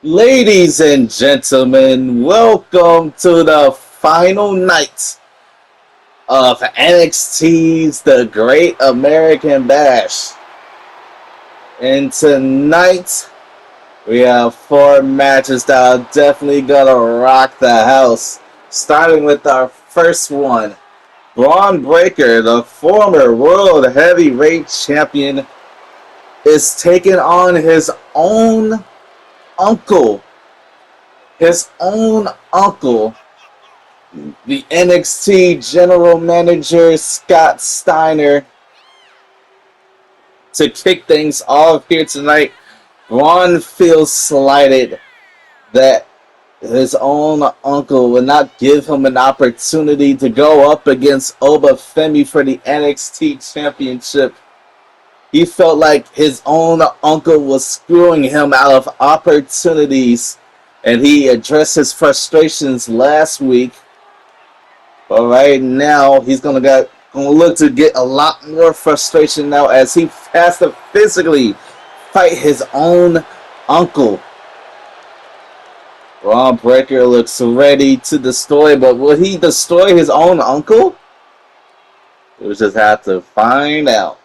Ladies and gentlemen, welcome to the final night of NXT's The Great American Bash. And tonight, we have 4 matches that are definitely gonna rock the house. Starting with our first one, Braun Breaker, the former World Heavyweight Champion, is taking on his own uncle. The NXT General Manager Scott Steiner. To kick things off here tonight, Braun feels slighted that his own uncle would not give him an opportunity to go up against Oba Femi for the NXT Championship. He felt like his own uncle was screwing him out of opportunities, and he addressed his frustrations last week. But right now, he's gonna look to get a lot more frustration now as he has to physically fight his own uncle. Braun Breaker looks ready to destroy, but will he destroy his own uncle? We'll just have to find out.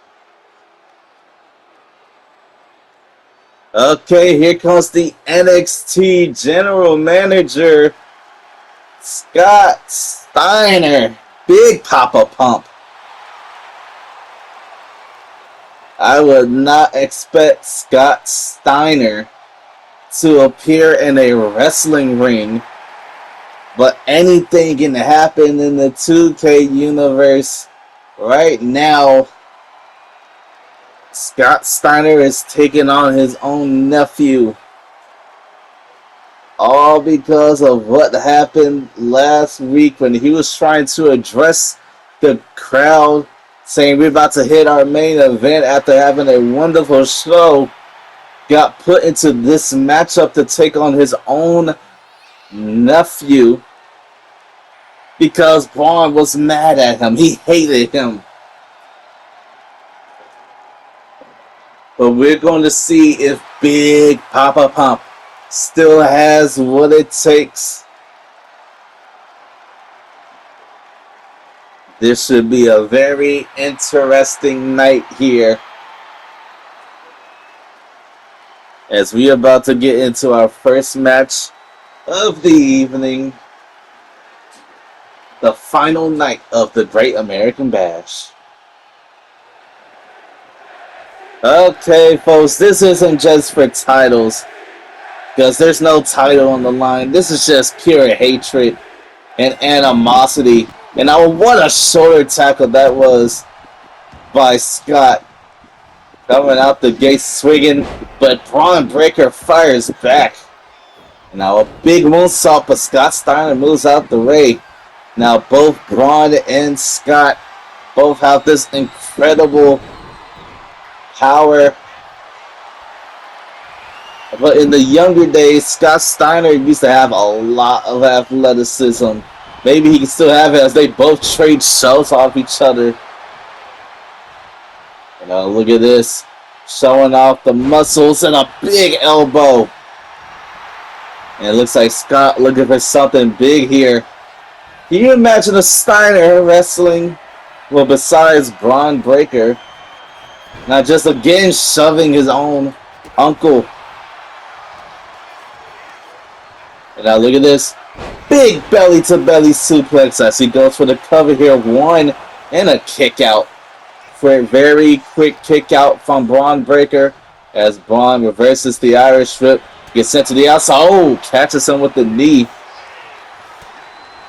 Okay, here comes the NXT General Manager, Scott Steiner. Big Papa Pump. I would not expect Scott Steiner to appear in a wrestling ring, but anything can happen in the 2K universe. Right now, Scott Steiner is taking on his own nephew. All because of what happened last week when he was trying to address the crowd, saying we're about to hit our main event after having a wonderful show. Got put into this matchup to take on his own nephew because Braun was mad at him. He hated him. But we're going to see if Big Papa Pump still has what it takes. This should be a very interesting night here, as we are about to get into our first match of the evening, the final night of the Great American Bash. Okay, folks, this isn't just for titles, because there's no title on the line. This is just pure hatred and animosity. And what a shoulder tackle that was by Scott. Coming out the gate swinging, but Braun Breaker fires back. Now a big moonsault, but Scott Steiner moves out the way. Now both Braun and Scott both have this incredible power. But in the younger days, Scott Steiner used to have a lot of athleticism. Maybe he can still have it as they both trade shoves off each other. Look at this. Showing off the muscles and a big elbow. And it looks like Scott looking for something big here. Can you imagine a Steiner wrestling? Well, besides Braun Breaker. Now just again shoving his own uncle. And now look at this. Big belly-to-belly suplex as he goes for the cover here. 1 and a kick out. For a very quick kick out from Braun Breaker as Braun reverses the Irish whip. Gets sent to the outside. Oh, catches him with the knee.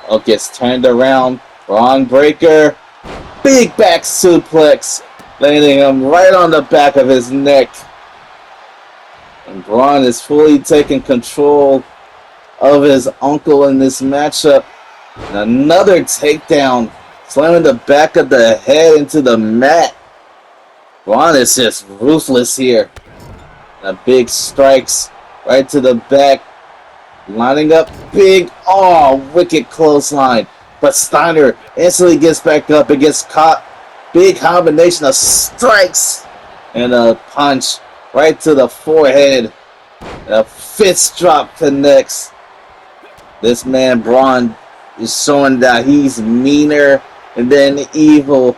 Oh, gets turned around. Braun Breaker. Big back suplex. Landing him right on the back of his neck. And Braun is fully taking control of his uncle in this matchup. And another takedown. Slamming the back of the head into the mat. Braun is just ruthless here. And big strikes right to the back. Lining up big. Oh, wicked clothesline. But Steiner instantly gets back up and gets caught. Big combination of strikes and a punch right to the forehead. And a fist drop connects. This man, Braun, is showing that he's meaner than evil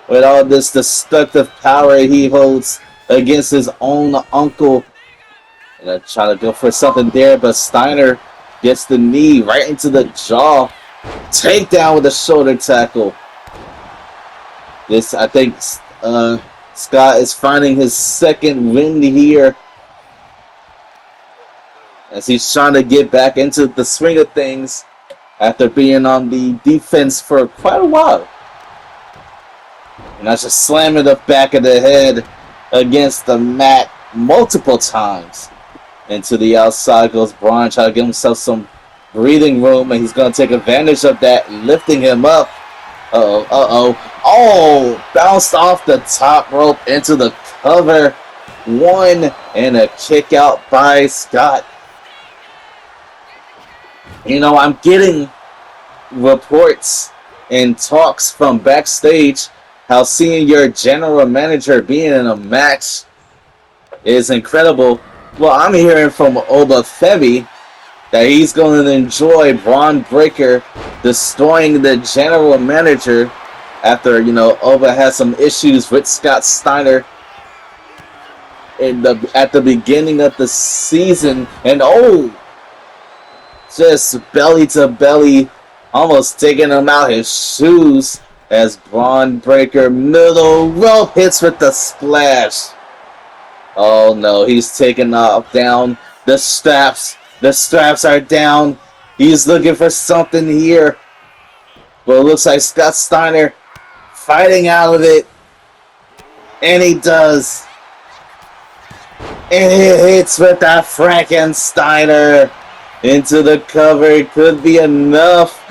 with all this destructive power he holds against his own uncle. And I try to go for something there, but Steiner gets the knee right into the jaw. Takedown with a shoulder tackle. This, I think, Scott is finding his second win here as he's trying to get back into the swing of things after being on the defense for quite a while. And that's just slamming the back of the head against the mat multiple times. Into the outside goes Braun, trying to give himself some breathing room, and he's going to take advantage of that, lifting him up. Oh, bounced off the top rope into the cover. One, and a kick out by Scott. You know, I'm getting reports and talks from backstage how seeing your general manager being in a match is incredible. Well, I'm hearing from Oba Femi that he's going to enjoy Braun Breaker destroying the general manager after, you know, Oba has some issues with Scott Steiner at the beginning of the season. And just belly to belly, almost taking him out his shoes as Braun Breaker middle rope hits with the splash. Oh no, he's taking down the straps. The straps are down. He's looking for something here. But it looks like Scott Steiner fighting out of it. And he does. And he hits with that Frankensteiner into the cover. It could be enough.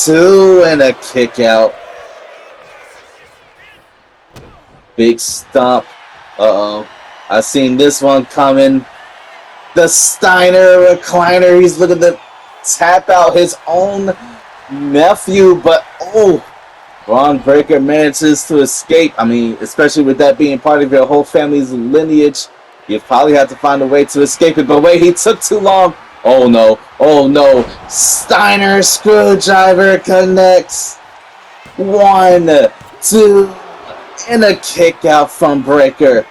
Two and a kick out. Big stomp. I seen this one coming. The Steiner recliner. He's looking to tap out his own nephew, but Braun Breaker manages to escape. I mean, especially with that being part of your whole family's lineage, you probably have to find a way to escape it. But wait, he took too long. Oh no. Steiner screwdriver connects. 1, 2, and a kick out from Breaker.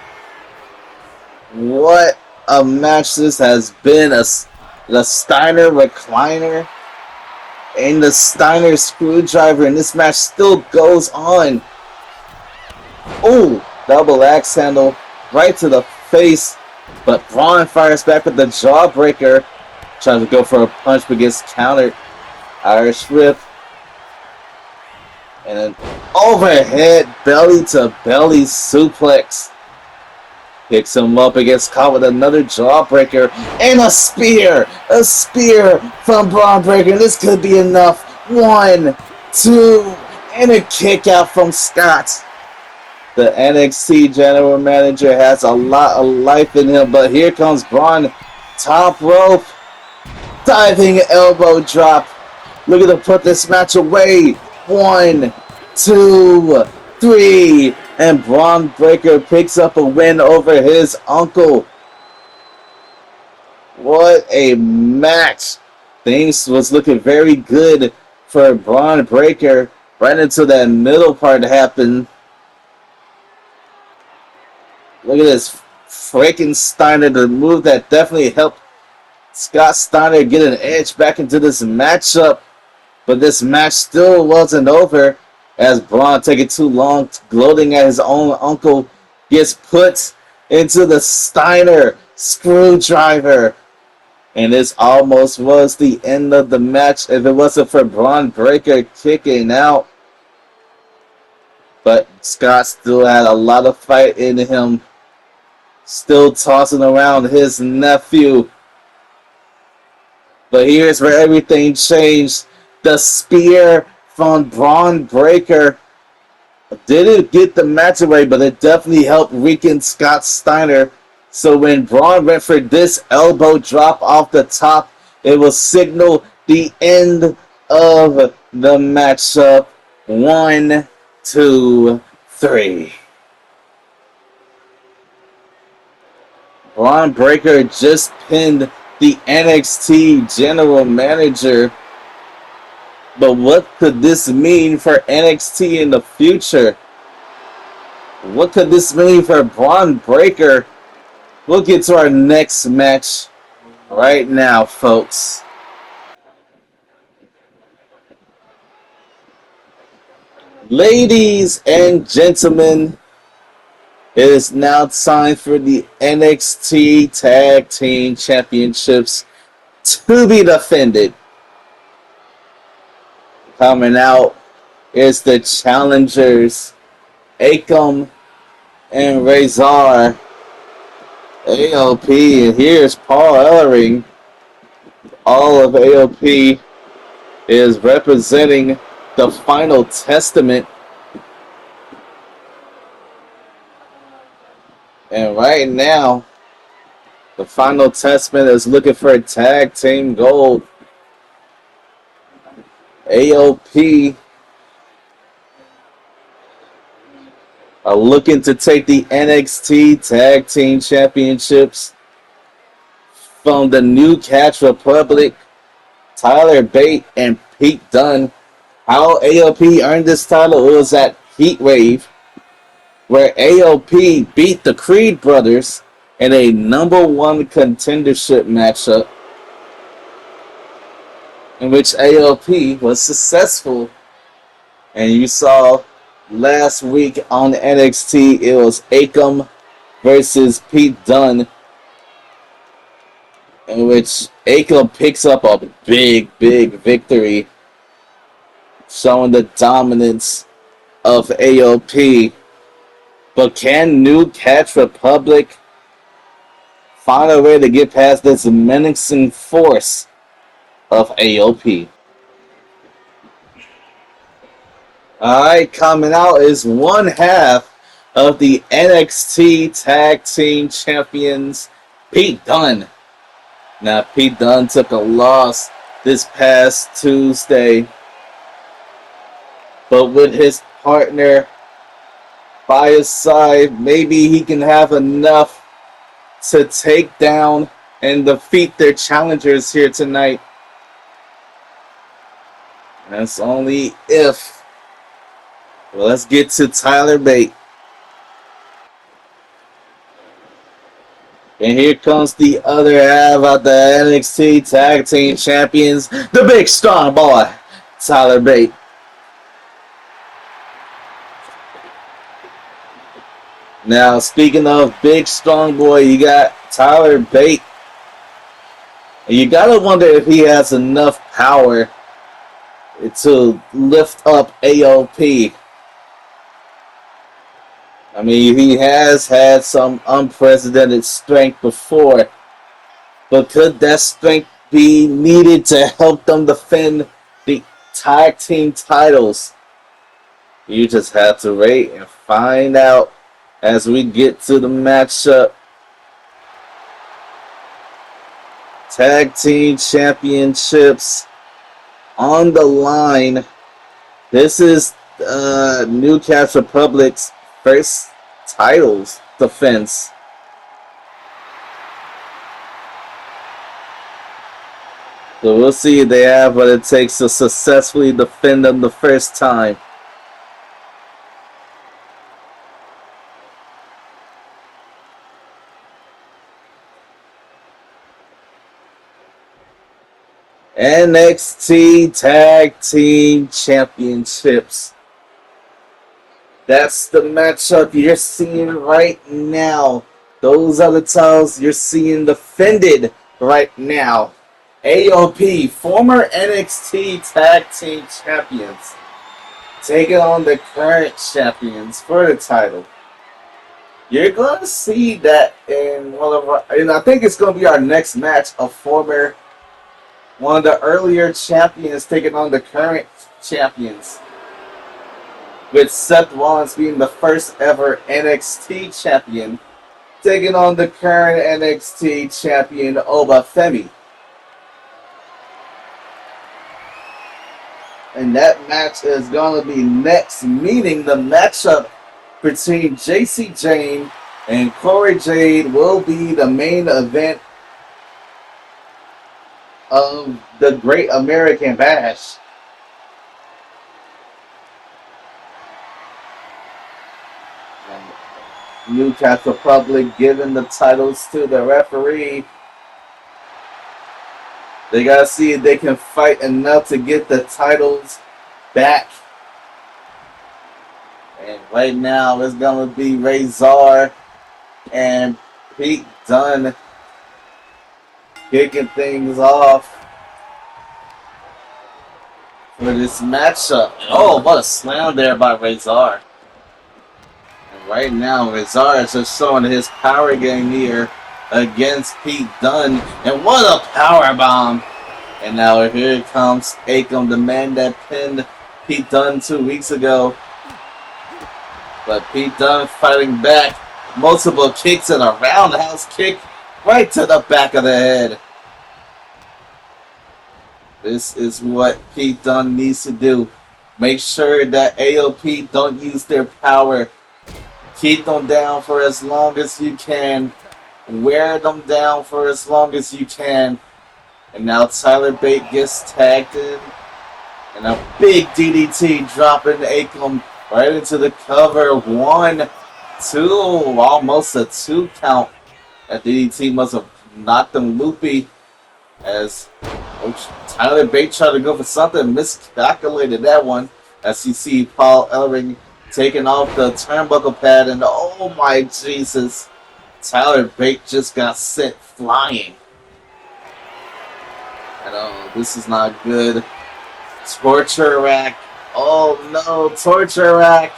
What a match this has been. The Steiner recliner and the Steiner screwdriver, and this match still goes on. Double axe handle right to the face, but Braun fires back with the jawbreaker, trying to go for a punch but gets countered. Irish whip, and an overhead belly to belly suplex. Picks him up and gets caught with another jawbreaker and a spear from Braun Breaker. This could be enough. 1, 2, and a kick out from Scott. The NXT general manager has a lot of life in him, but here comes Braun. Top rope, diving elbow drop. Looking to put this match away. 1, 2, 3. And Braun Breaker picks up a win over his uncle. What a match. Things was looking very good for Braun Breaker. Right until that middle part happened. Look at this freaking Steiner, the move that definitely helped Scott Steiner get an edge back into this matchup. But this match still wasn't over, as Braun, taking too long, gloating at his own uncle, gets put into the Steiner screwdriver. And this almost was the end of the match if it wasn't for Braun Breaker kicking out. But Scott still had a lot of fight in him, still tossing around his nephew. But here's where everything changed. The spear from Braun Breaker didn't get the match away, but it definitely helped weaken Scott Steiner. So when Braun went for this elbow drop off the top, it will signal the end of the matchup. 1, 2, 3. Braun Breaker just pinned the NXT General Manager. But what could this mean for NXT in the future? What could this mean for Braun Breaker? We'll get to our next match right now, folks. Ladies and gentlemen, it is now time for the NXT Tag Team Championships to be defended. Coming out is the challengers, Akam and Razor. AOP, and here's Paul Ellering. All of AOP is representing the Final Testament. And right now, the Final Testament is looking for a tag team gold. AOP are looking to take the NXT Tag Team Championships from the New Catch Republic, Tyler Bate and Pete Dunne. How AOP earned this title was at Heatwave, where AOP beat the Creed brothers in a #1 contendership matchup, in which AOP was successful. And you saw last week on NXT, it was Akam versus Pete Dunne, in which Akam picks up a big victory, showing the dominance of AOP. But can New Catch Republic find a way to get past this menacing force of AOP? Alright, coming out is one half of the NXT Tag Team Champions, Pete Dunne. Now, Pete Dunne took a loss this past Tuesday, but with his partner by his side, maybe he can have enough to take down and defeat their challengers here tonight. That's only if. Well, let's get to Tyler Bate. And here comes the other half of the NXT Tag Team Champions, the big strong boy, Tyler Bate. Now, speaking of big strong boy, you got Tyler Bate. And you gotta wonder if he has enough power to lift up AOP. I mean, he has had some unprecedented strength before, but could that strength be needed to help them defend the tag team titles? You just have to wait and find out as we get to the matchup. Tag team championships on the line. This is New Catch Republic's first titles defense. So we'll see if they have what it takes to successfully defend them the first time. NXT Tag Team Championships. That's the matchup you're seeing right now. Those are the titles you're seeing defended right now. AOP, former NXT Tag Team Champions, taking on the current champions for the title. You're going to see that in one of our, and I think it's going to be our next match, one of the earlier champions taking on the current champions, with Seth Rollins being the first ever NXT champion, taking on the current NXT champion, Oba Femi. And that match is going to be next, meaning the matchup between Jacy Jayne And Cora Jade will be the main event of the Great American Bash. And Newcastle Public giving the titles to the referee. They gotta see if they can fight enough to get the titles back. And right now it's gonna be Razor and Pete Dunne kicking things off for this matchup. Oh, what a slam there by Razor. And right now, Razor is just showing his power game here against Pete Dunne. And what a power bomb! And now here comes Akam, the man that pinned Pete Dunne 2 weeks ago. But Pete Dunne fighting back. Multiple kicks and a roundhouse kick right to the back of the head. This is what Pete Dunne needs to do. Make sure that AOP don't use their power. Keep them down for as long as you can. Wear them down for as long as you can. And now Tyler Bate gets tagged in. And a big DDT dropping Akam right into the cover. 1, 2, almost a 2 count. That DDT must have knocked him loopy as Tyler Bate tried to go for something, miscalculated that one. As you see Paul Ellering taking off the turnbuckle pad, and oh my Jesus, Tyler Bate just got sent flying. And oh, this is not good. Torture rack. Oh no, torture rack.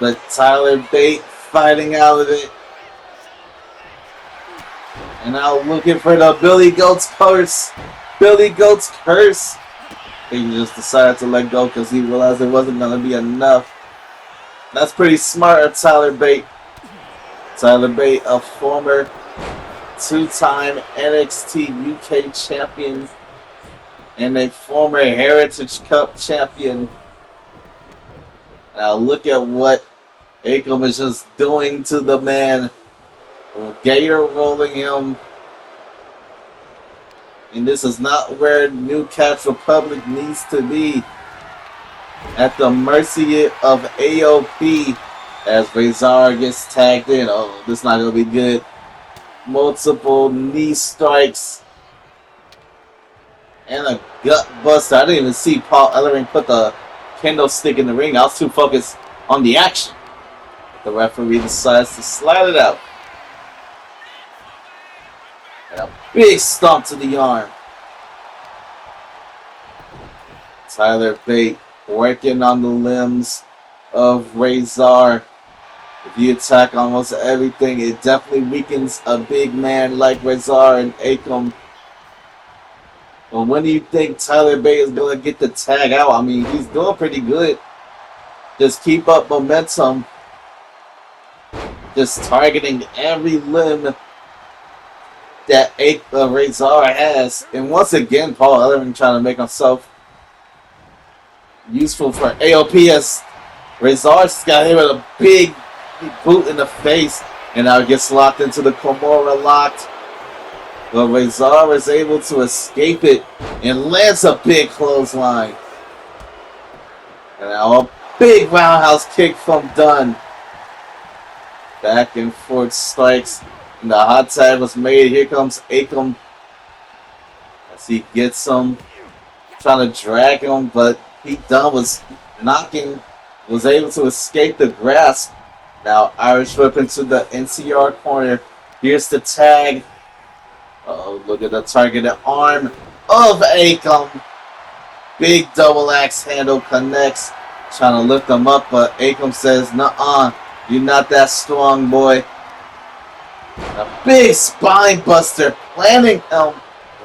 But Tyler Bate fighting out of it. And now looking for the Billy Goat's curse. Billy Goat's curse. He just decided to let go because he realized it wasn't going to be enough. That's pretty smart of Tyler Bate. Tyler Bate, a former 2-time NXT UK champion and a former Heritage Cup champion. Now look at what Akam is just doing to the man. Gator rolling him. And this is not where Newcastle Public needs to be. At the mercy of AOP as Razor gets tagged in. Oh, this is not going to be good. Multiple knee strikes. And a gut buster. I didn't even see Paul Ellering put the kendo stick in the ring. I was too focused on the action. The referee decides to slide it out. And a big stomp to the arm. Tyler Bate working on the limbs of Razor. If you attack almost everything, it definitely weakens a big man like Razor and Akam. But when do you think Tyler Bate is going to get the tag out? I mean, he's doing pretty good. Just keep up momentum. Just targeting every limb that Razor has. And once again, Paul Ellering trying to make himself useful for AOP as Razor's got hit with a big boot in the face. And now gets locked into the Kimura locked. But Razor is able to escape it and lands a big clothesline. And now a big roundhouse kick from Dunne. Back and forth strikes. And the hot tag was made. Here comes Akam. As he gets him. Trying to drag him. But Pete Dunne was knocking. Was able to escape the grasp. Now Irish whip into the NCR corner. Here's the tag. Uh-oh, look at the targeted arm of Akam. Big double axe handle connects. Trying to lift him up, but Akam says, "Nuh-uh, you're not that strong, boy." A big spine buster planting him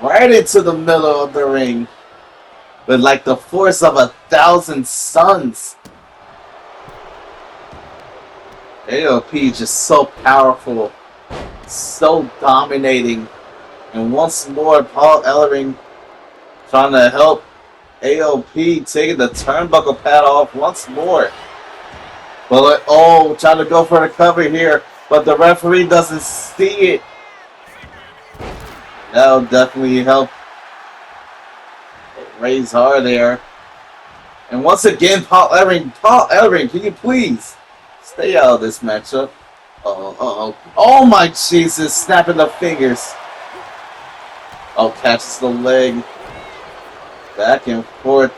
right into the middle of the ring. With like the force of 1,000 suns. AOP is just so powerful. So dominating. And once more, Paul Ellering trying to help AOP taking the turnbuckle pad off once more. But oh, trying to go for the cover here. but the referee doesn't see it. That'll definitely help Razor there. And once again, Paul Ellering, can you please stay out of this matchup? Oh my Jesus, snapping the fingers. Oh, catches the leg. Back and forth.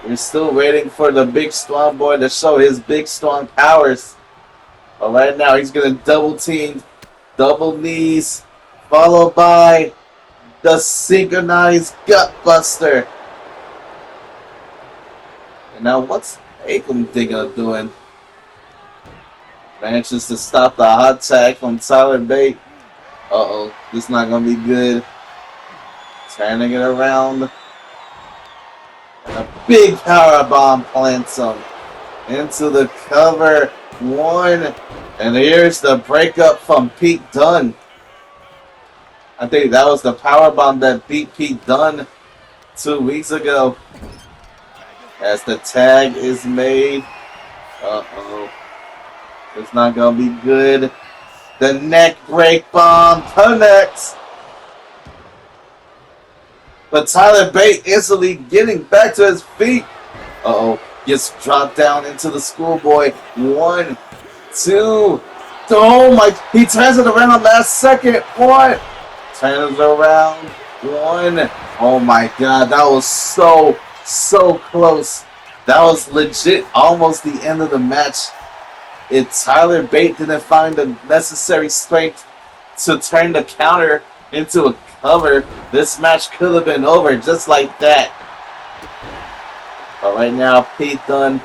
We're still waiting for the big strong boy to show his big strong powers. But right now he's gonna double team, double knees, followed by the synchronized gut buster. And now what's Akam thinking of doing? Manages to stop the hot tag from Tyler Bate. This is not gonna be good. Turning it around. And a big power bomb plants him into the cover. One. And here's the breakup from Pete Dunne. I think that was the power bomb that beat Pete Dunne 2 weeks ago. As the tag is made. It's not gonna be good. The neck break bomb connects. But Tyler Bate instantly getting back to his feet. Gets dropped down into the schoolboy. 1, 2. Oh my, he turns it around last second. 1. Turns around. 1. Oh my God, that was so close. That was legit almost the end of the match. If Tyler Bate didn't find the necessary strength to turn the counter into a cover, this match could have been over just like that. But right now, Pete Dunne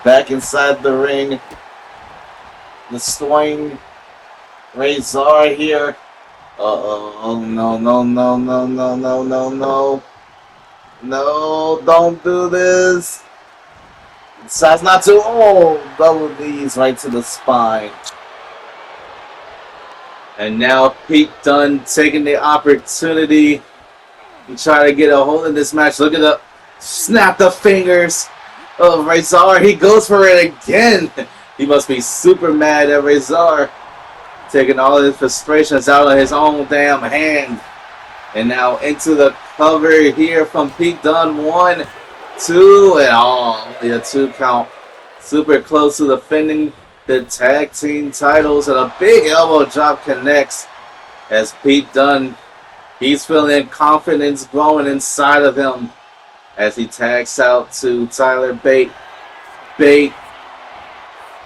back inside the ring. The swing. Razor here. No. No, don't do this. Decides not to. Double knees right to the spine. And now Pete Dunne taking the opportunity to try to get a hold of this match. Look at the snap the fingers of Razor. He goes for it again. He must be super mad at Razor. Taking all his frustrations out of his own damn hand. And now into the cover here from Pete Dunne. 1, 2, and only a 2 count. Super close to defending the tag team titles, and a big elbow drop connects as Pete Dunne, he's feeling confidence growing inside of him as he tags out to Tyler Bate. Bate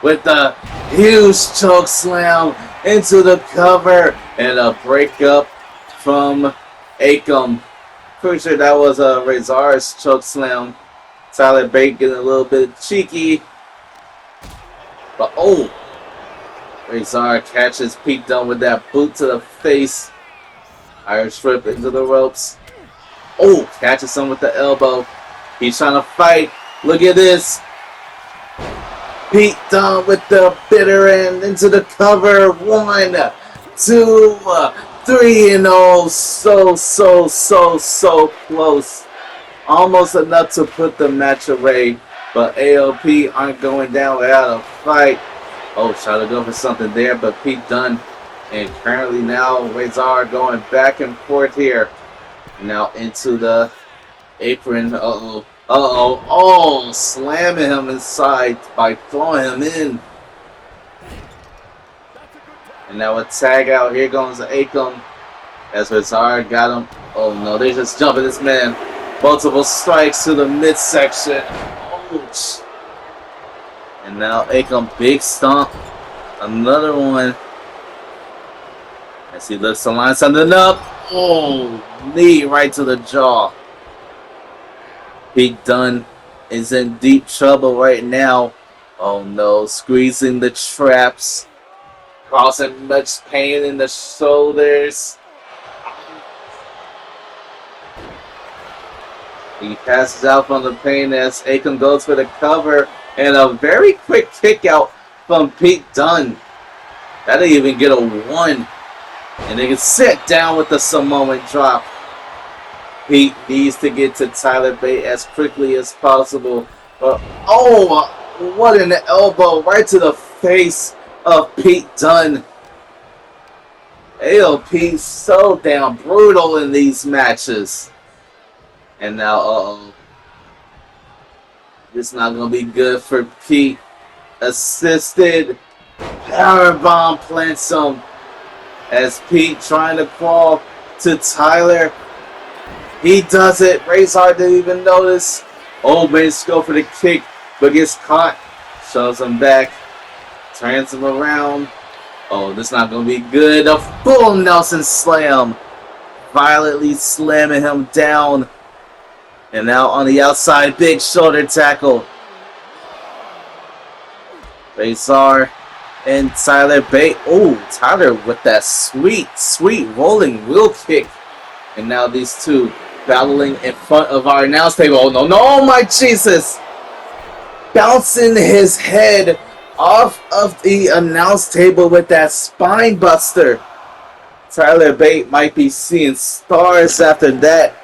with the huge choke slam into the cover and a breakup from Akam. Pretty sure that was a Razor's choke slam. Tyler Bate getting a little bit cheeky. But Razor catches Pete Dunne with that boot to the face. Irish whip into the ropes. Catches him with the elbow. He's trying to fight. Look at this. Pete Dunne with the bitter end into the cover. 1, 2, 3, and so close. Almost enough to put the match away. But AOP aren't going down without a fight. Try to go for something there, but Pete Dunne. And currently now Razor going back and forth here. Now into the apron. Slamming him inside by throwing him in. And now a tag out. Here goes Akam. As Razor got him. Oh no, they're just jumping this man. Multiple strikes to the midsection. Ouch. And now Akam, big stomp. Another one. As he lifts the line, something up. Knee right to the jaw. Pete Dunne is in deep trouble right now. Oh no, squeezing the traps. Causing much pain in the shoulders. He passes out from the pain as Akam goes for the cover. And a very quick kick out from Pete Dunne. That didn't even get a 1. And they can sit down with the Samoan drop. Pete needs to get to Tyler Bate as quickly as possible. But what an elbow right to the face of Pete Dunne. AOP so damn brutal in these matches. And now, this not gonna be good for Pete. Assisted powerbomb plants him as Pete trying to crawl to Tyler. He does it. Razor didn't even notice. Old man's go for the kick, but gets caught. Shoves him back. Turns him around. Oh, this not going to be good. A full Nelson slam. Violently slamming him down. And now on the outside, big shoulder tackle. Razor and Tyler Bate. Oh, Tyler with that sweet, sweet rolling wheel kick. And now these two battling in front of our announce table. Oh, no, no, my Jesus. Bouncing his head off of the announce table with that spine buster. Tyler Bate might be seeing stars after that.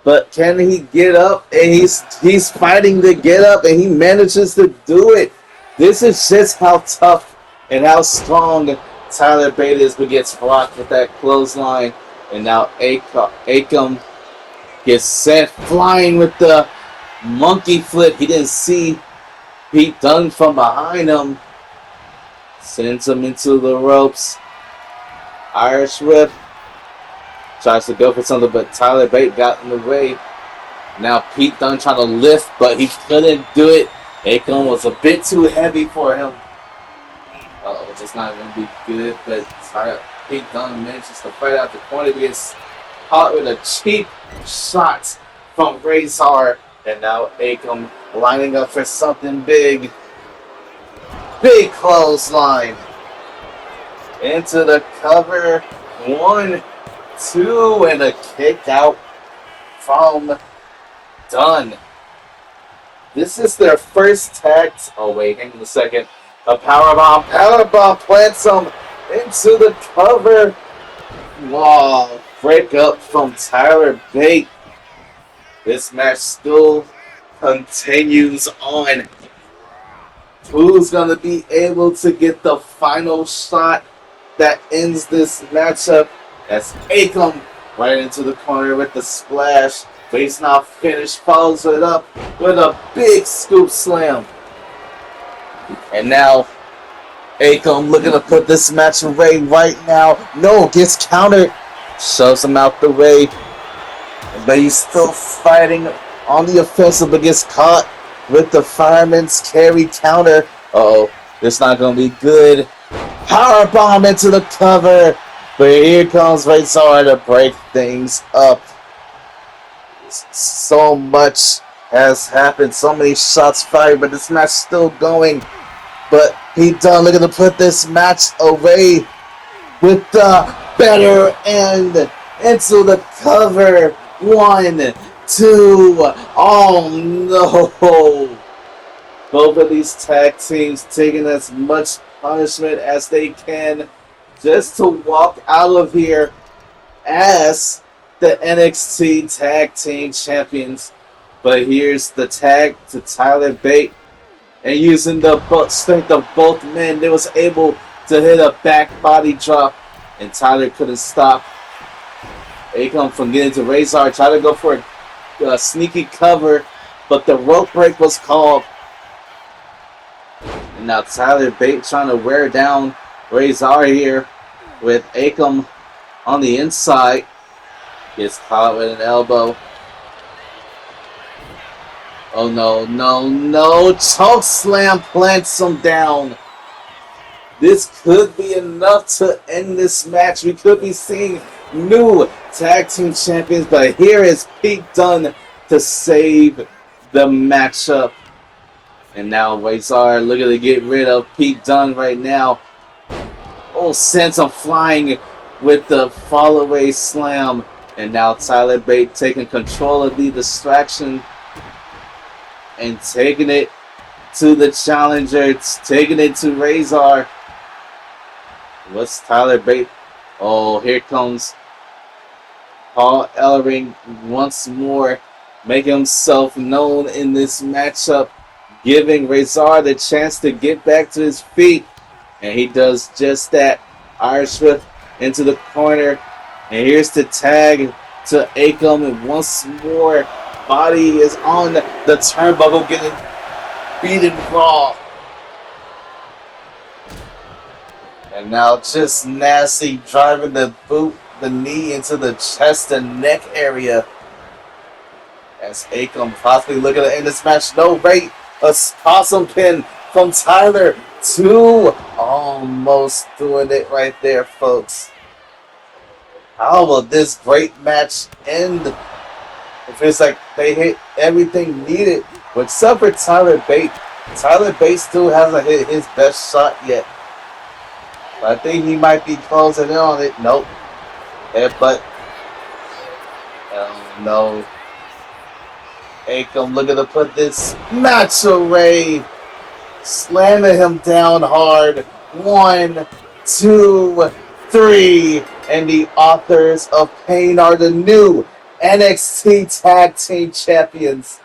But can he get up? And he's fighting to get up, and he manages to do it. This is just how tough and how strong Tyler Bate is, but gets blocked with that clothesline. And now Akam gets sent flying with the monkey flip. He didn't see Pete Dunne from behind him. Sends him into the ropes. Irish whip. Tries to go for something, but Tyler Bate got in the way. Now Pete Dunne trying to lift, but he couldn't do it. Akam was a bit too heavy for him. It's not going to be good, but Pete Dunne manages to fight out the corner. He gets caught with a cheap shot from Razor. And now Akam lining up for something big. Big clothesline. Into the cover. 1, 2, and a kick out from Dunne. This is their first tag. Oh, wait, hang on a second. A powerbomb. Powerbomb plants him into the cover. Wow. Break up from Tyler Bate. This match still continues on. Who's going to be able to get the final shot that ends this matchup? That's Akam right into the corner with the splash. But he's not finished. Follows it up with a big scoop slam. And now Akam looking to put this match away right now. No, gets countered. Shoves him out the way. But he's still fighting on the offensive, but gets caught with the fireman's carry counter. Uh-oh, this not going to be good. Powerbomb into the cover. But here comes Razor to break things up. So much has happened. So many shots fired, but this match still going. But Pete Dunne looking to put this match away with the better end into the cover. 1, 2. Oh no. Both of these tag teams taking as much punishment as they can just to walk out of here as the NXT Tag Team Champions. But here's the tag to Tyler Bate. And using the strength of both men, they was able to hit a back body drop. And Tyler couldn't stop Akam from getting to Razor. Tried to go for a sneaky cover, but the rope break was called. And now Tyler Bate trying to wear down Razor here with Akam on the inside. Gets caught with an elbow. Oh no, no, no. Choke slam plants him down. This could be enough to end this match. We could be seeing new tag team champions, but here is Pete Dunne to save the matchup. And now Razor looking to get rid of Pete Dunne right now. Oh, sends him flying with the fall away slam. And now Tyler Bate taking control of the distraction and taking it to the challenger. Taking it to Razor. What's Tyler Bate? Oh, here comes Paul Ellering once more, making himself known in this matchup, giving Razor the chance to get back to his feet. And he does just that. Irish whip into the corner. And here's the tag to Akam. And once more, body is on the turnbuckle, getting beaten raw. And now just nasty driving the boot, the knee into the chest and neck area. As Akam possibly looking to end this match. No, wait. A awesome pin from Tyler. 2. Almost doing it right there, folks. How will this great match end? It feels like they hit everything needed. Except for Tyler Bate. Tyler Bate still hasn't hit his best shot yet. But I think he might be closing in on it. Nope. Headbutt. Oh no. Akam looking to put this match away. Slamming him down hard. 1, 2, 3. And the authors of pain are the new NXT Tag Team Champions.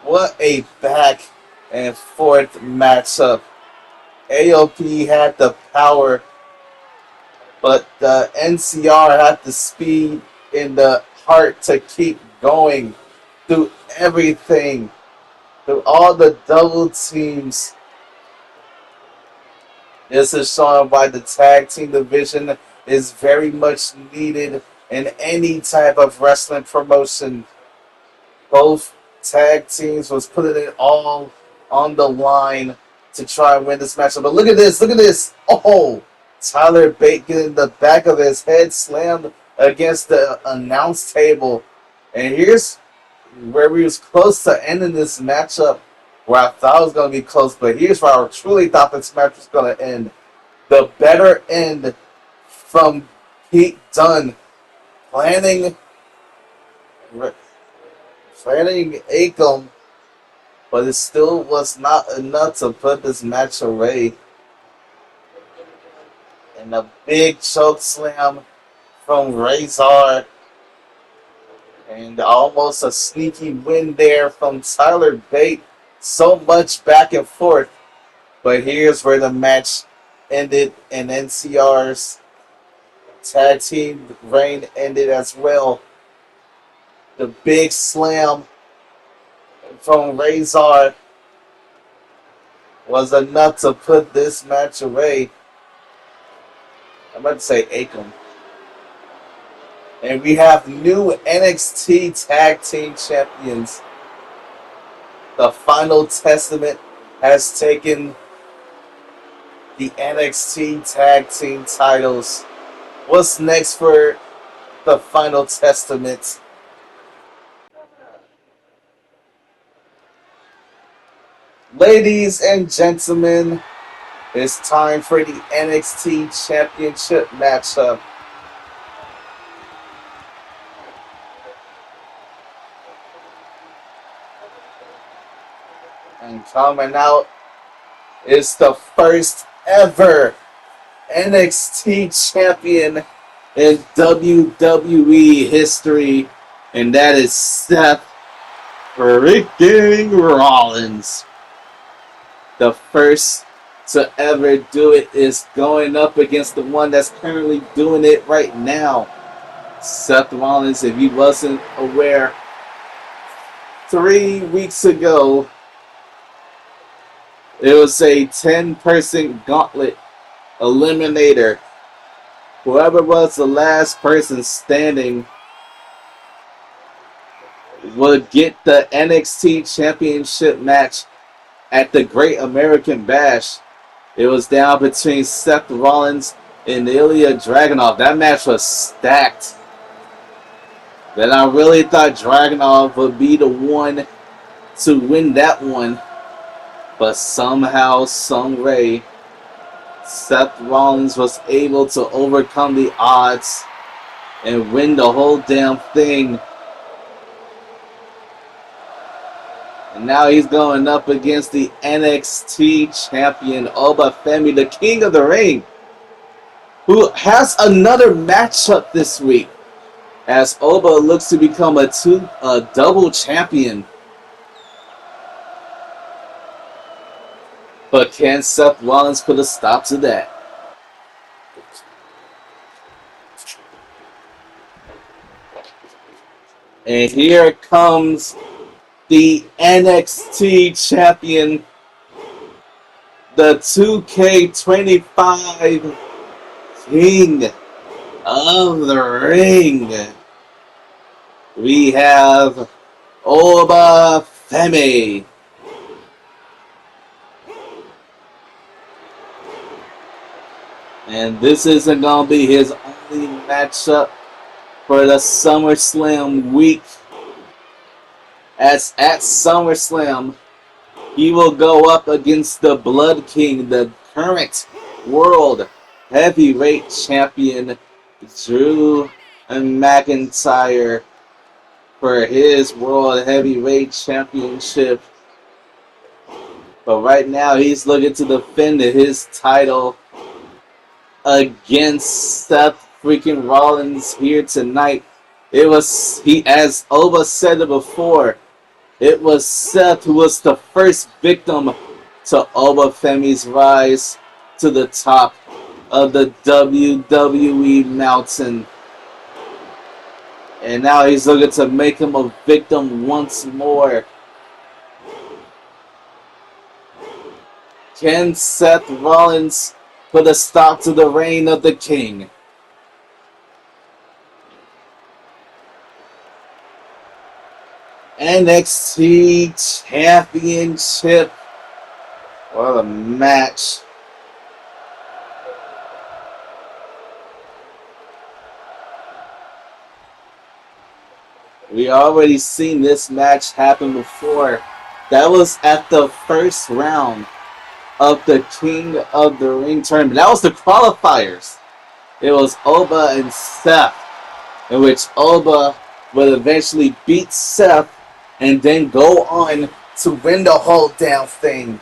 What a back and forth matchup. AOP had the power, but the NCR had the speed and the heart to keep going through everything, through all the double teams. This is showing why the tag team division is very much needed in any type of wrestling promotion. Both tag teams was putting it all on the line to try and win this matchup. But look at this, look at this. Oh, Tyler Bate getting the back of his head slammed against the announce table. And here's where we was close to ending this matchup, where I thought it was going to be close, but here's where I truly thought this match was going to end. The better end from Pete Dunne planning Akam, but it still was not enough to put this match away. And a big choke slam from Razor. And almost a sneaky win there from Tyler Bate. So much back and forth. But here's where the match ended, and NCR's tag team reign ended as well. The big slam from Razor was enough to put this match away. I'm about to say Akam. And we have new NXT Tag Team Champions. The Final Testament has taken the NXT Tag Team titles. What's next for the Final Testament? Ladies and gentlemen, it's time for the NXT Championship matchup. And coming out is the first ever NXT champion in WWE history, and that is Seth freaking Rollins. The first to ever do it is going up against the one that's currently doing it right now. Seth Rollins, if you wasn't aware, 3 weeks ago, it was a 10-person gauntlet eliminator. Whoever was the last person standing would get the NXT Championship match at the Great American Bash. It was down between Seth Rollins and Ilya Dragunov. That match was stacked. Then I really thought Dragunov would be the one to win that one. But somehow, some way, Seth Rollins was able to overcome the odds and win the whole damn thing. And now he's going up against the NXT champion, Oba Femi, the king of the ring, who has another matchup this week, as Oba looks to become a double champion. But can Seth Rollins put a stop to that? And here comes the NXT champion, the 2K25 King of the Ring. We have Oba Femi. And this isn't going to be his only matchup for the SummerSlam week. As at SummerSlam, he will go up against the Blood King, the current World Heavyweight Champion, Drew McIntyre, for his World Heavyweight Championship. But right now, he's looking to defend his title against Seth freaking Rollins here tonight. It was, as Oba said it before, it was Seth who was the first victim to Oba Femi's rise to the top of the WWE mountain. And now he's looking to make him a victim once more. Can Seth Rollins put a stop to the reign of the King? NXT Championship. What a match. We already seen this match happen before. That was at the first round of the King of the Ring tournament. That was the qualifiers. It was Oba and Seth, in which Oba would eventually beat Seth and then go on to win the whole damn thing.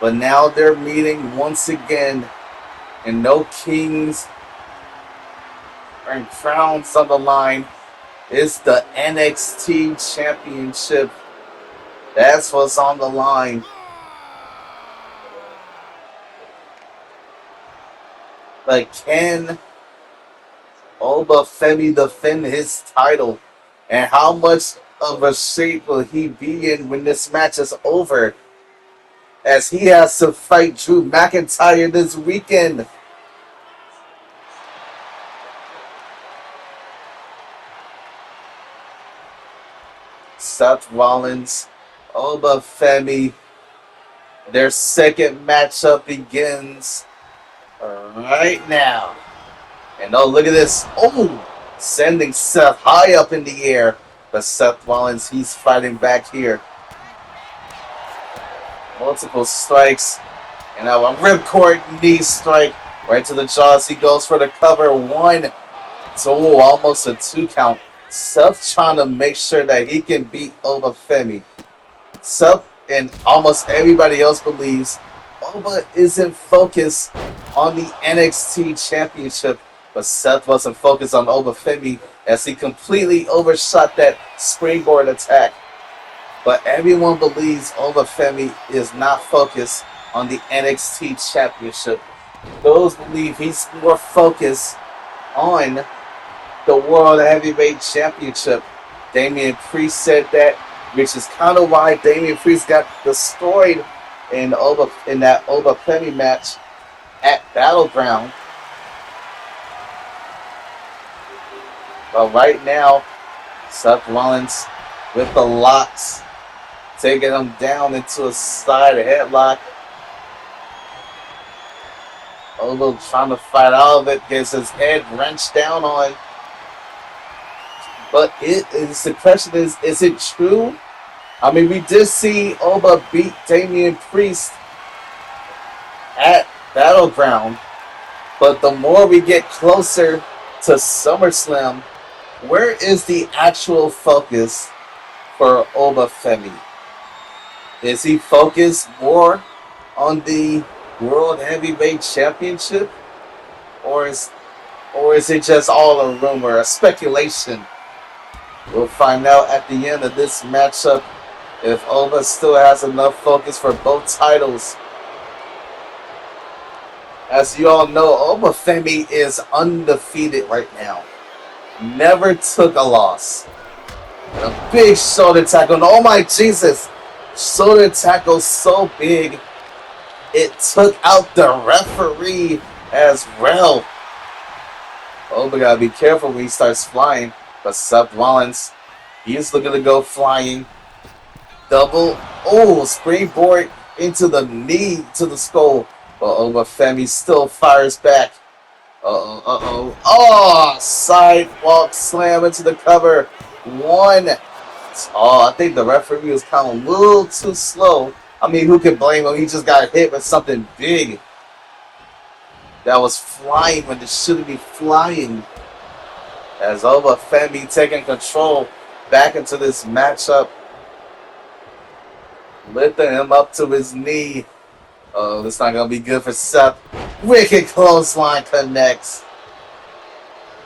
But now they're meeting once again, and no kings and crowns on the line. It's the NXT Championship. That's what's on the line. But can Oba Femi defend his title? And how much of a shape will he be in when this match is over? As he has to fight Drew McIntyre this weekend. Seth Rollins, Oba Femi, their second matchup begins right now. And oh, look at this. Oh, sending Seth high up in the air. But Seth Rollins, he's fighting back here. Multiple strikes. And now a ripcord knee strike right to the jaws. He goes for the cover. 1, 2, almost a 2 count. Seth trying to make sure that he can beat Oba Femi. Seth and almost everybody else believes Oba isn't focused on the NXT Championship, but Seth wasn't focused on Oba Femi as he completely overshot that springboard attack. But everyone believes Oba Femi is not focused on the NXT Championship. Those believe he's more focused on the World Heavyweight Championship. Damian Priest said that, which is kind of why Damian Priest got destroyed in that Oba Femi match at Battleground. But right now, Seth Rollins with the locks, taking him down into a side headlock. Oba trying to fight out of it, gets his head wrenched down on. But the question is it true? I mean, we did see Oba beat Damian Priest at Battleground, but the more we get closer to SummerSlam, where is the actual focus for Oba Femi? Is he focused more on the World Heavyweight Championship, or is it just all a rumor, a speculation? We'll find out at the end of this matchup if Oba still has enough focus for both titles. As you all know, Oba Femi is undefeated right now. Never took a loss. And a big shoulder tackle. And oh my Jesus! Shoulder tackle so big, it took out the referee as well. Oba gotta be careful when he starts flying. But Seth Rollins, he's looking to go flying. Double, springboard into the knee to the skull. But Oba Femi still fires back. Sidewalk slam into the cover. One. I think the referee was kind of a little too slow. I mean, who could blame him? He just got hit with something big that was flying when it shouldn't be flying. As Oba Femi taking control back into this matchup. Lifting him up to his knee. Oh, this not going to be good for Seth. Wicked clothesline connects.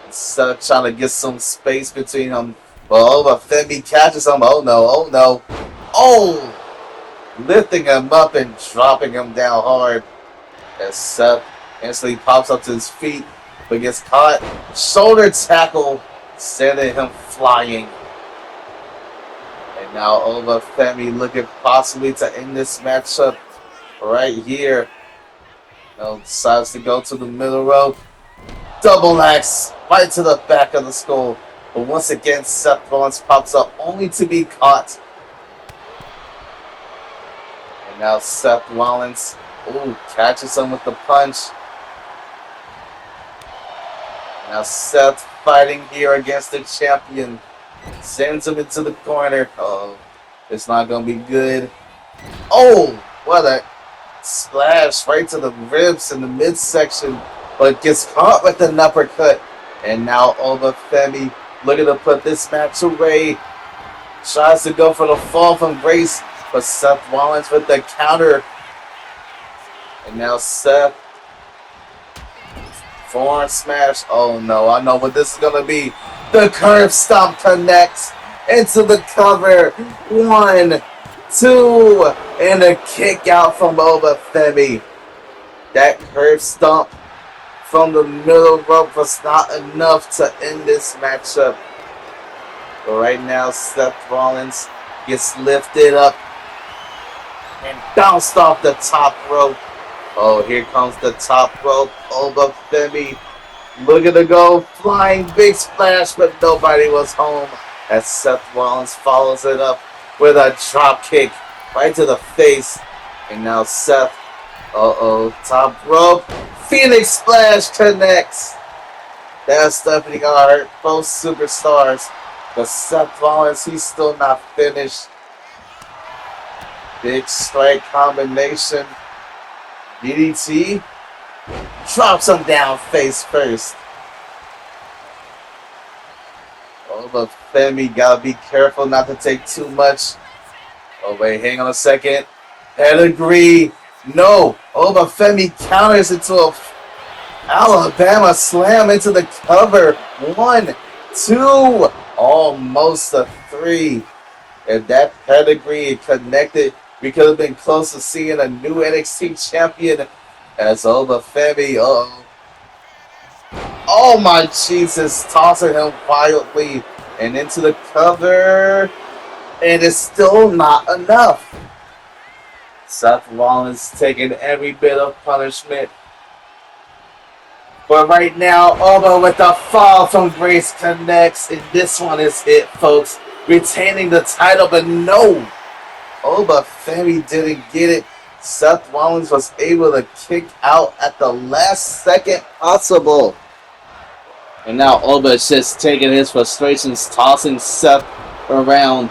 Seth trying to get some space between them. But Oba Femi catches him. Oh no. Oh! Lifting him up and dropping him down hard. As Seth instantly pops up to his feet. But gets caught. Shoulder tackle. Sending him flying. And now Oba Femi looking possibly to end this matchup right here. Decides to go to the middle rope. Double axe right to the back of the skull. But once again, Seth Rollins pops up only to be caught. And now Seth Rollins catches him with the punch. Now Seth fighting here against the champion. Sends him into the corner. It's not going to be good. What a splash right to the ribs in the midsection. But gets caught with an uppercut. And now Oba Femi looking to put this match away. Tries to go for the fall from grace. But Seth Rollins with the counter. And now Seth. Forearm smash. Oh no, I know what this is going to be. The curb stomp connects into the cover. 1, 2, and a kick out from Oba Femi. That curb stomp from the middle rope was not enough to end this matchup. But right now, Seth Rollins gets lifted up and bounced off the top rope. Oh, here comes the top rope. Oba Femi looking to go flying big splash, but nobody was home. As Seth Rollins follows it up with a drop kick right to the face. And now Seth, top rope. Phoenix Splash connects. That's definitely gonna hurt both superstars. But Seth Rollins, he's still not finished. Big strike combination. DDT. Drops him down face first. Oba Femi gotta be careful not to take too much. Oh wait, hang on a second. Pedigree. No. Oba Femi counters into a Alabama slam into the cover. 1, 2. Almost a 3. If that pedigree connected, we could have been close to seeing a new NXT champion as Oba Femi. Oh my Jesus, tossing him wildly and into the cover. And it's still not enough. Seth Rollins taking every bit of punishment. But right now, Oba with the fall from grace connects. And this one is it, folks. Retaining the title, but no. Oba Femi didn't get it. Seth Rollins was able to kick out at the last second possible. And now Oba is just taking his frustrations, tossing Seth around.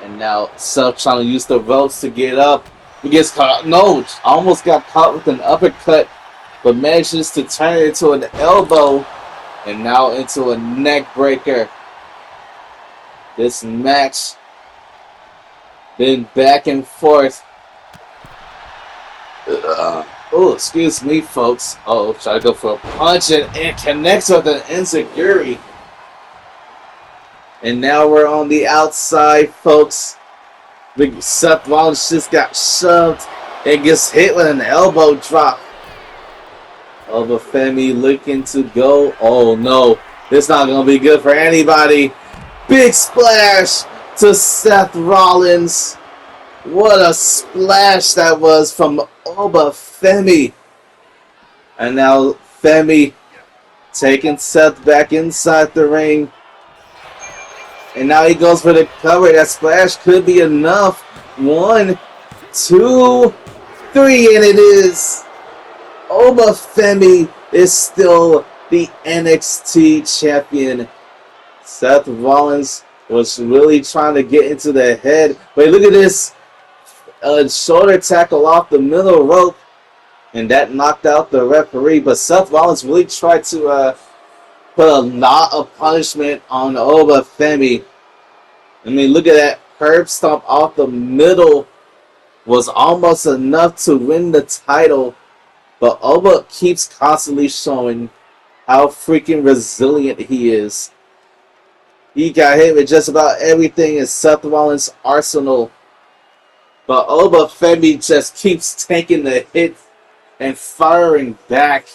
And now Seth trying to use the ropes to get up. He gets caught. No, almost got caught with an uppercut, but manages to turn it into an elbow. And now into a neck breaker. This match been back and forth. Excuse me, folks. Try to go for a punch and it connects with an enziguri. And now we're on the outside, folks. Big Seth Rollins just got shoved It gets hit with an elbow drop. Oba Femi looking to go. Oh no, it's not going to be good for anybody. Big splash to Seth Rollins. What a splash that was from Oba Femi. And now Femi taking Seth back inside the ring. And now he goes for the cover. That splash could be enough. 1, 2, 3, and it is. Oba Femi is still the NXT champion. Seth Rollins was really trying to get into the head. But look at this. Shoulder tackle off the middle rope. And that knocked out the referee. But Seth Rollins really tried to put a lot of punishment on Oba Femi. I mean, look at that curb stomp off the middle. Was almost enough to win the title. But Oba keeps constantly showing how freaking resilient he is. He got hit with just about everything in Seth Rollins' arsenal. But Oba Femi just keeps taking the hits and firing back.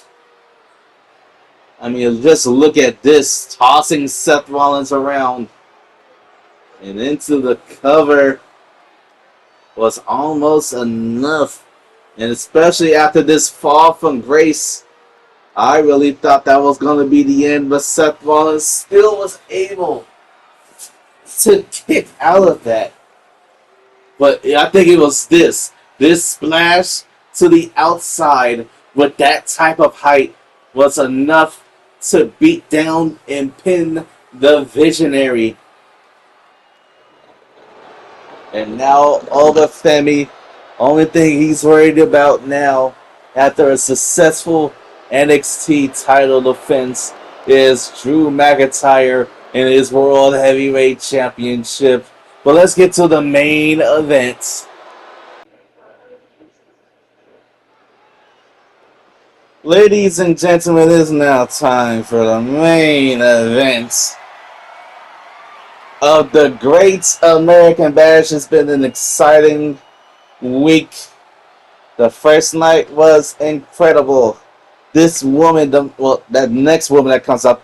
I mean, just look at this. Tossing Seth Rollins around. And into the cover was almost enough. And especially after this fall from grace, I really thought that was going to be the end. But Seth Rollins still was able to kick out of that. But I think it was this splash to the outside with that type of height was enough to beat down and pin the Visionary. And now Oba Femi, only thing he's worried about now after a successful NXT title defense is Drew McIntyre in his World Heavyweight Championship. But let's get to the main event. Ladies and gentlemen, it is now time for the main event of the Great American Bash. It's been an exciting week. The first night was incredible. This woman, that next woman that comes up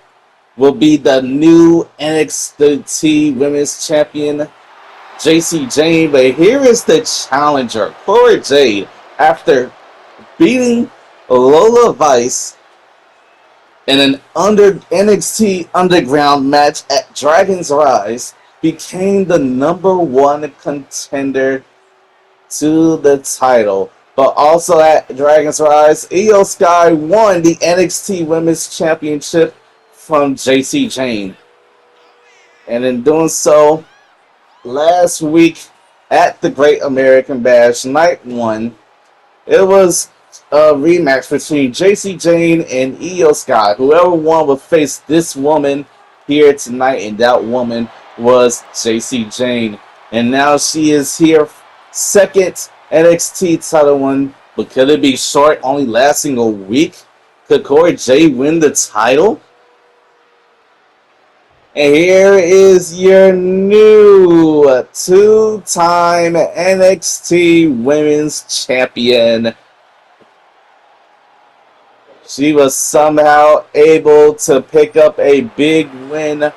will be the new NXT Women's Champion, Jayne. But here is the challenger, Cora Jade, after beating Lola Vice in an NXT Underground match at Dragon's Rise, became the #1 contender to the title. But also at Dragon's Rise, Io Sky won the NXT Women's Championship from Jayne. And in doing so, last week at the Great American Bash, Night 1, it was a rematch between Jayne and Io Sky. Whoever won would face this woman here tonight, and that woman was Jayne. And now she is here, second NXT title win. But could it be short, only lasting a week? Could Cora Jade win the title? And here is your new two-time NXT Women's Champion. She was somehow able to pick up a big win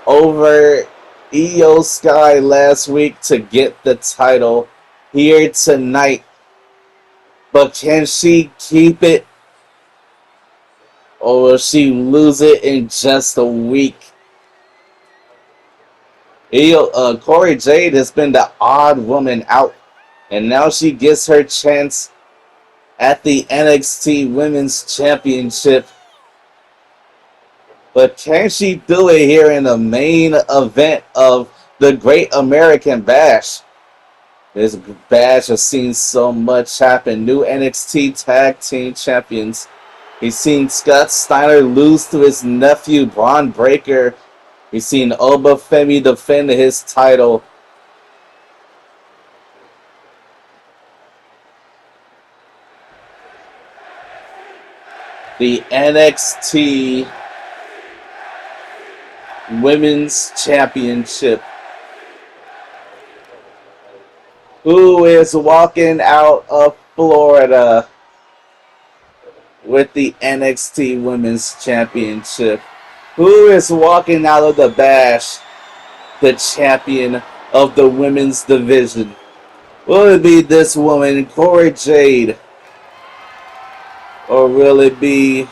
over Io Sky last week to get the title here tonight. But can she keep it? Or will she lose it in just a week? Cora Jade has been the odd woman out, and now she gets her chance at the NXT Women's Championship. But can she do it here in the main event of the Great American Bash? This bash has seen so much happen. New NXT Tag Team Champions. We've seen Scott Steiner lose to his nephew, Braun Breaker. We've seen Oba Femi defend his title. The NXT Women's Championship. Who is walking out of Florida with the NXT Women's Championship? Who is walking out of the Bash, the champion of the women's division? Will it be this woman, Cora Jade? Or will it be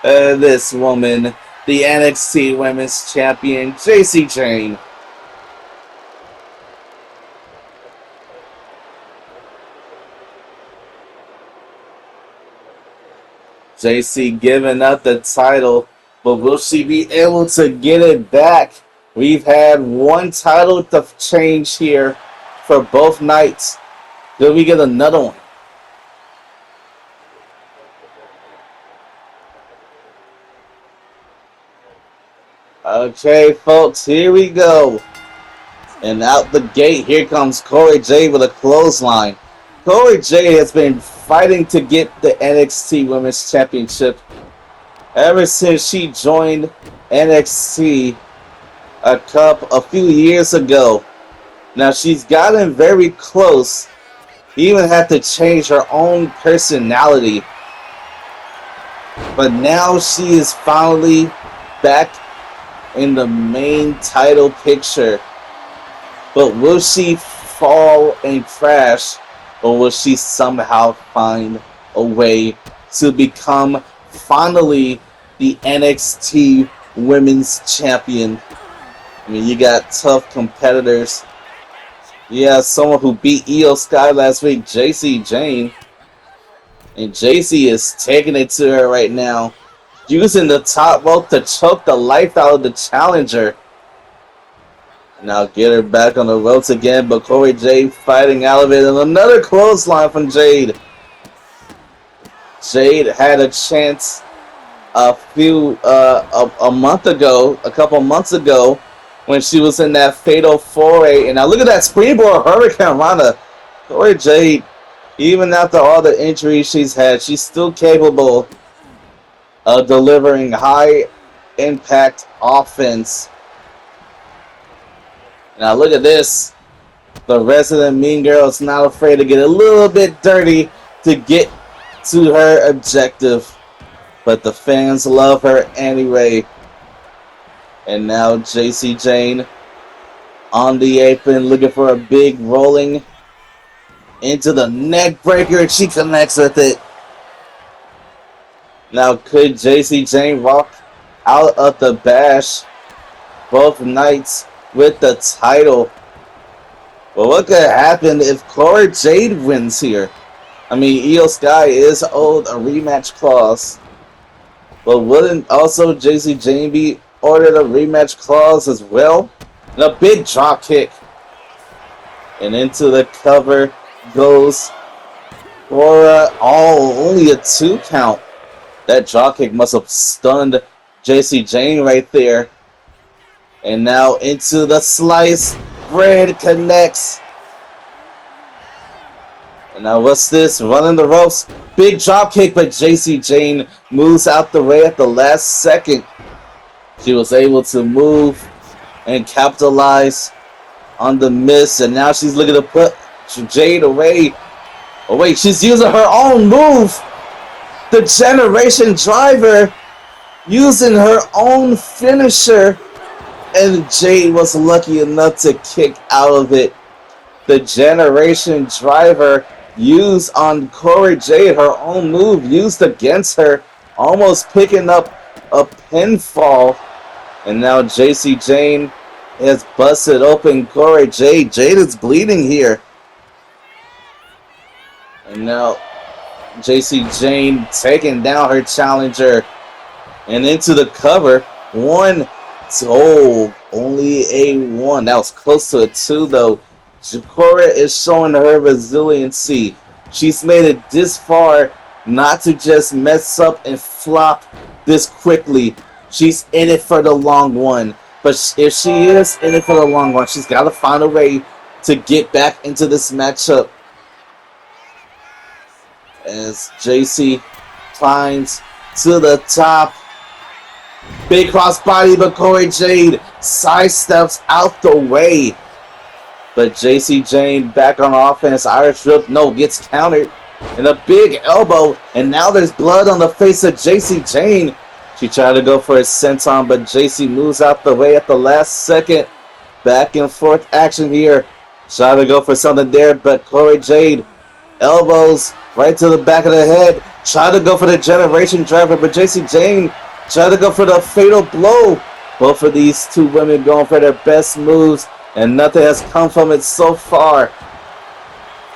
this woman, the NXT Women's Champion, Jacy Jayne? Jacy giving up the title, but will she be able to get it back? We've had one title to change here for both nights. Will we get another one? Okay, folks, here we go. And out the gate, here comes Cora Jade with a clothesline. Cora Jade has been fighting to get the NXT Women's Championship ever since she joined NXT a few years ago. Now, she's gotten very close. Even had to change her own personality. But now she is finally back in the main title picture. But will she fall and crash, or will she somehow find a way to become finally the NXT Women's Champion? I mean, you got tough competitors. Yeah, someone who beat Io Sky last week, Jacy Jayne. And Jacy is taking it to her right now, using the top rope to choke the life out of the challenger. Now get her back on the ropes again, but Cora Jade fighting out of it, and another clothesline from Jade. Jade had a chance a couple months ago, when she was in that fatal foray. And now look at that springboard Hurricane Rana. Cora Jade, even after all the injuries she's had, she's still capable of delivering high impact offense. Now look at this. The resident Mean Girl is not afraid to get a little bit dirty to get to her objective. But the fans love her anyway. And now Jacy Jayne on the apron, looking for a big rolling into the neck breaker, and she connects with it. Now could Jacy Jayne walk out of the Bash both nights with the title? Well, what could happen if Cora Jade wins here? I mean, Io Sky is owed a rematch clause. But wouldn't also Jacy Jayne be ordered a rematch clause as well? And a big drop kick. And into the cover goes Cora. Oh, only a 2 count. That drop kick must have stunned Jacy Jayne right there. And now into the slice. Bread connects. And now what's this? Running the ropes. Big drop kick, but Jacy Jayne moves out the way at the last second. She was able to move and capitalize on the miss. And now she's looking to put Jade away. Oh wait, she's using her own move. The Generation Driver, using her own finisher. And Jade was lucky enough to kick out of it. The Generation Driver used on Cora Jade, her own move used against her, almost picking up a pinfall. And now Jacy Jayne has busted open Cora Jade. Jade is bleeding here. And now Jacy Jayne taking down her challenger and into the cover. 1. Oh, only a 1. That was close to a 2 though. Cora is showing her resiliency. She's made it this far not to just mess up and flop this quickly. She's in it for the long one. But if she is in it for the long one, she's got to find a way to get back into this matchup. As Jacy climbs to the top. Big crossbody, but Cora Jade sidesteps out the way. But Jayne back on offense. Irish whip, no, gets countered. And a big elbow. And now there's blood on the face of Jayne. She tried to go for a senton, but Jacy moves out the way at the last second. Back and forth action here. Tried to go for something there, but Cora Jade, elbows right to the back of the head. Tried to go for the generation driver, but Jayne tried to go for the fatal blow. Both of these two women going for their best moves, and nothing has come from it so far.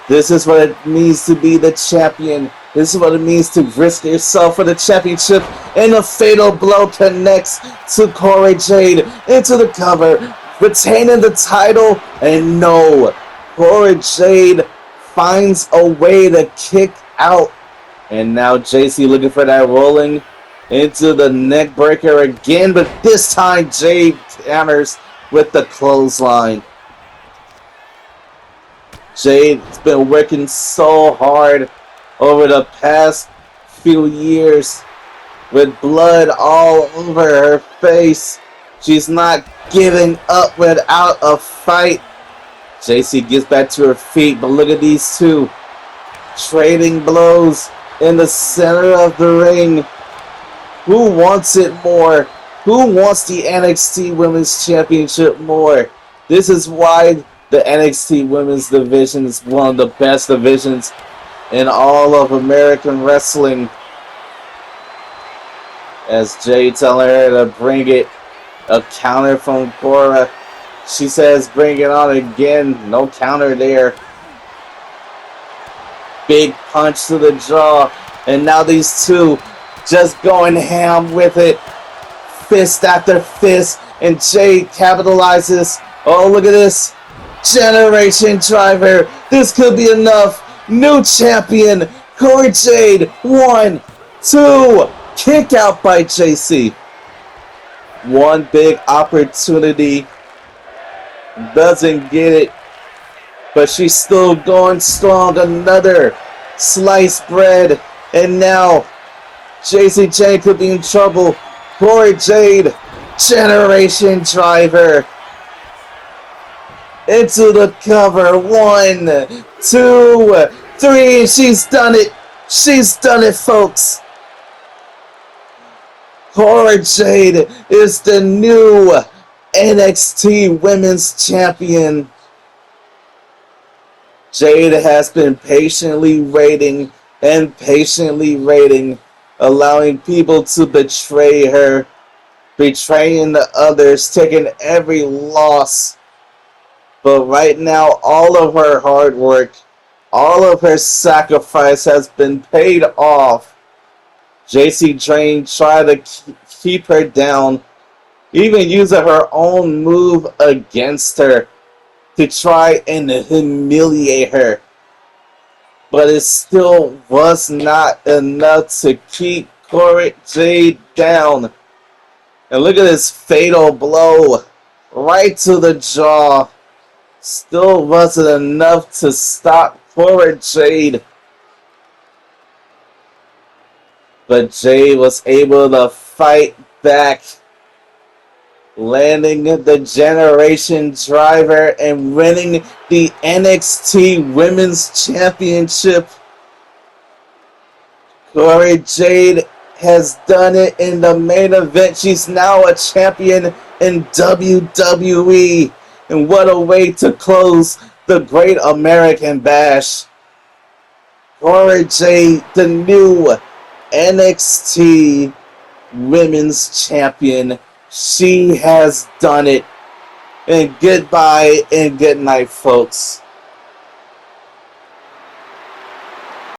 This is what it means to be the champion. This is what it means to risk yourself for the championship. And a fatal blow connects to Cora Jade into the cover, retaining the title. And no, Cora Jade finds a way to kick out. And now Jacy looking for that rolling into the neck breaker again. But this time Jade counters with the clothesline. Jade's been working so hard over the past few years with blood all over her face. She's not giving up without a fight. Jacy gets back to her feet, but look at these two trading blows in the center of the ring. Who wants it more? Who wants the NXT Women's Championship more? This is why the NXT Women's Division is one of the best divisions in all of American wrestling. As Jade telling her to bring it, a counter from Cora. She says bring it on again. No counter there. Big punch to the jaw. And now these two just going ham with it. Fist after fist. And Jade capitalizes. Oh, look at this. Generation driver. This could be enough. New champion. Cora Jade. 1, 2. Kick out by Jacy. One big opportunity. Doesn't get it. But she's still going strong. Another sliced bread. And now Jayne could be in trouble. Cora Jade. Generation driver. Into the cover. 1, 2, 3. She's done it. She's done it, folks. Cora Jade is the new NXT Women's Champion. Jade has been patiently waiting, allowing people to betray her, betraying the others, taking every loss. But right now, all of her hard work, all of her sacrifice has been paid off. Jayne tried to keep her down, even using her own move against her to try and humiliate her. But it still was not enough to keep Cora Jade down. And look at this fatal blow right to the jaw. Still wasn't enough to stop Cora Jade. But Jade was able to fight back, landing the Generation Driver and winning the NXT Women's Championship. Cora Jade has done it in the main event. She's now a champion in WWE. And what a way to close the Great American Bash. Cora Jade, the new NXT Women's Champion. She has done it. And goodbye and good night, folks.